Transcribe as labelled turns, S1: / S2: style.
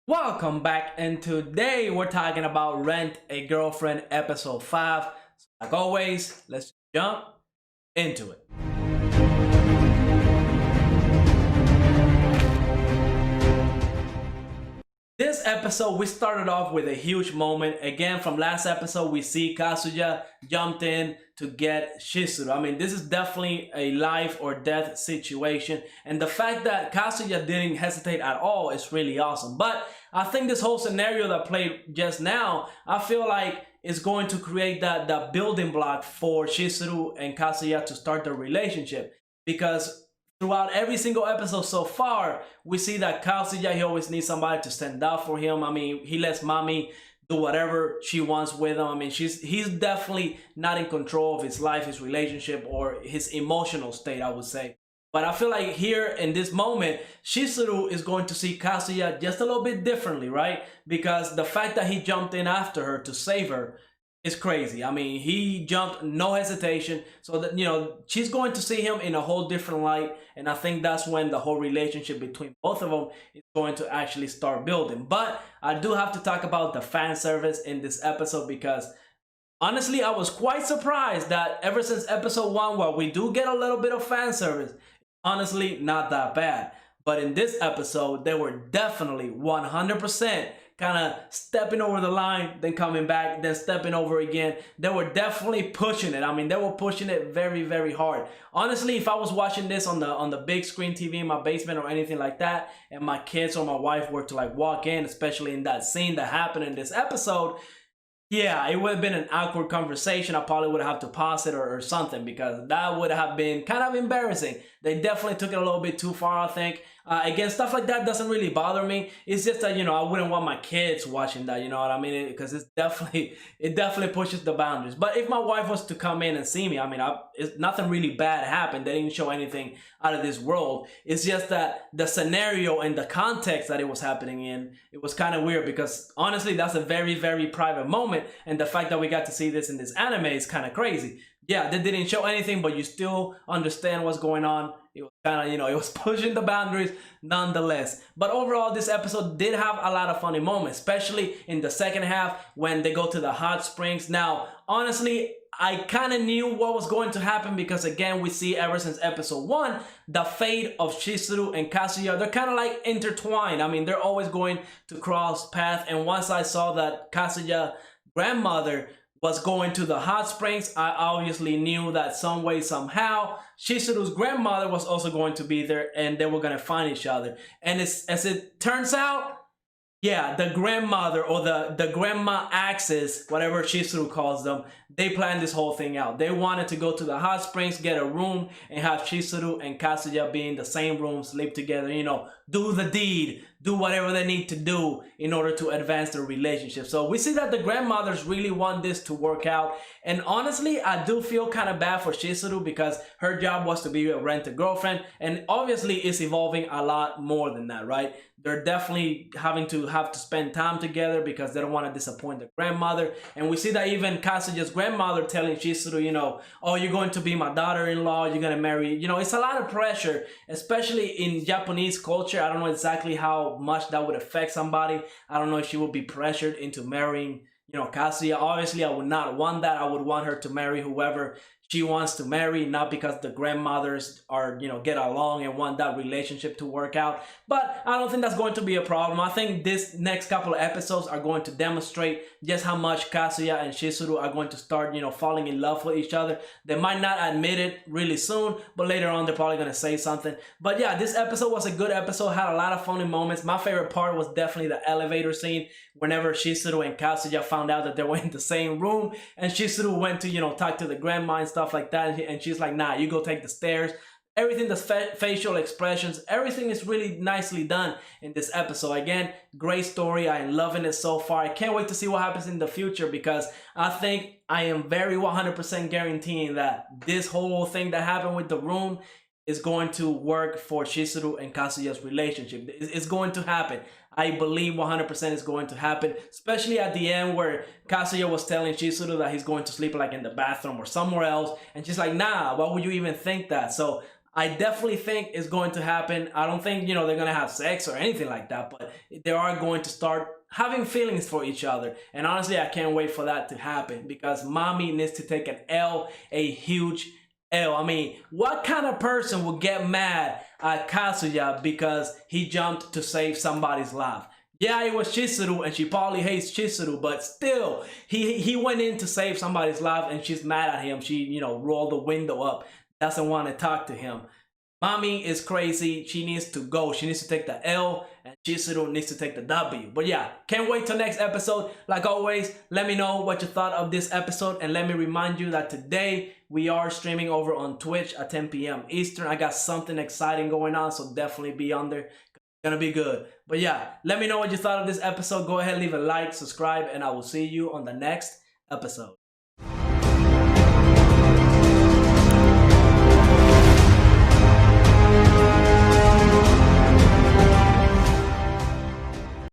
S1: Welcome back, and today we're talking about Rent a Girlfriend episode 5. Like always, let's jump into it. This episode, we started off with a huge moment. Again, from last episode, we see Kazuya jumped in to get Shizuru. I mean, this is definitely a life or death situation. And the fact that Kazuya didn't hesitate at all is really awesome. But I think this whole scenario that played just now, I feel like it's going to create that building block for Shizuru and Kazuya to start their relationship. Because throughout every single episode so far, we see that Kazuya, he always needs somebody to stand up for him. I mean, he lets mommy do whatever she wants with him. I mean, he's definitely not in control of his life, his relationship, or his emotional state, I would say. But I feel like here in this moment, Shizuru is going to see Kazuya just a little bit differently, right? Because the fact that he jumped in after her to save her is crazy. I mean, he jumped, no hesitation. So that, she's going to see him in a whole different light. And I think that's when the whole relationship between both of them is going to actually start building. But I do have to talk about the fan service in this episode because honestly, I was quite surprised that ever since episode 1, while we do get a little bit of fan service, honestly, not that bad. But in this episode, they were definitely 100% kind of stepping over the line, then coming back, then stepping over again. They were definitely pushing it. I mean, they were pushing it very, very hard. Honestly, if I was watching this on the big screen TV in my basement or anything like that, and my kids or my wife were to like walk in, especially in that scene that happened in this episode, yeah, it would have been an awkward conversation. I probably would have to pause it or something because that would have been kind of embarrassing. They definitely took it a little bit too far, I think. Again, stuff like that doesn't really bother me. It's just that, I wouldn't want my kids watching that, you know what I mean? Because it definitely pushes the boundaries. But if my wife was to come in and see me, I mean, nothing really bad happened. They didn't show anything out of this world. It's just that the scenario and the context that it was happening in, it was kind of weird because honestly, that's a very, very private moment. And the fact that we got to see this in this anime is kind of crazy. Yeah, they didn't show anything, but you still understand what's going on. It was kind of, it was pushing the boundaries nonetheless. But overall, this episode did have a lot of funny moments, especially in the second half when they go to the hot springs. Now, honestly, I kind of knew what was going to happen because, again, we see ever since episode 1, the fate of Chizuru and Kazuya, they're kind of like intertwined. I mean, they're always going to cross paths. And once I saw that Kazuya grandmother was going to the hot springs, I obviously knew that some way, somehow, Chizuru's grandmother was also going to be there and they were going to find each other. And as it turns out, yeah, the grandmother or the grandma axis, whatever Chizuru calls them, they planned this whole thing out. They wanted to go to the hot springs, get a room, and have Chizuru and Kazuya be in the same room, sleep together, do the deed, do whatever they need to do in order to advance their relationship. So we see that the grandmothers really want this to work out. And honestly, I do feel kind of bad for Chizuru because her job was to be a rent-a-girlfriend. And obviously, it's evolving a lot more than that, right? They're definitely having to spend time together because they don't want to disappoint the grandmother. And we see that even Kazuya's grandmother telling Chizuru, oh, you're going to be my daughter-in-law, you're going to marry. It's a lot of pressure, especially in Japanese culture. I don't know exactly how much that would affect somebody. I don't know if she would be pressured into marrying, Kazuya. Obviously, I would not want that. I would want her to marry whoever she wants to marry, not because the grandmothers are, get along and want that relationship to work out. But I don't think that's going to be a problem. I think this next couple of episodes are going to demonstrate just how much Kazuya and Chizuru are going to start, falling in love with each other. They might not admit it really soon, but later on they're probably going to say something. But yeah, this episode was a good episode, had a lot of funny moments. My favorite part was definitely the elevator scene whenever Chizuru and Kazuya found out that they were in the same room, and Chizuru went to, talk to the grandma and stuff like that, and she's like, nah, you go take the stairs. Everything, the facial expressions, everything is really nicely done in this episode. Again, great story. I am loving it so far. I can't wait to see what happens in the future because I think I am very 100% guaranteeing that this whole thing that happened with the room is going to work for Chizuru and Kazuya's relationship. It's going to happen. I believe 100% is going to happen, especially at the end where Kazuya was telling Chizuru that he's going to sleep like in the bathroom or somewhere else. And she's like, nah, why would you even think that? So I definitely think it's going to happen. I don't think, they're going to have sex or anything like that, but they are going to start having feelings for each other. And honestly, I can't wait for that to happen because mommy needs to take an L, a huge L. I mean, what kind of person would get mad at Kazuya because he jumped to save somebody's life? Yeah, it was Chizuru, and she probably hates Chizuru, but still, he went in to save somebody's life, and she's mad at him. She, rolled the window up, doesn't want to talk to him. Mommy is crazy. She needs to go. She needs to take the L, and Chizuru needs to take the W. But yeah, can't wait till next episode. Like always, let me know what you thought of this episode, and let me remind you that today we are streaming over on Twitch at 10 p.m. Eastern. I got something exciting going on, so definitely be on there. Gonna be good. But yeah, let me know what you thought of this episode. Go ahead, leave a like, subscribe, and I will see you on the next episode.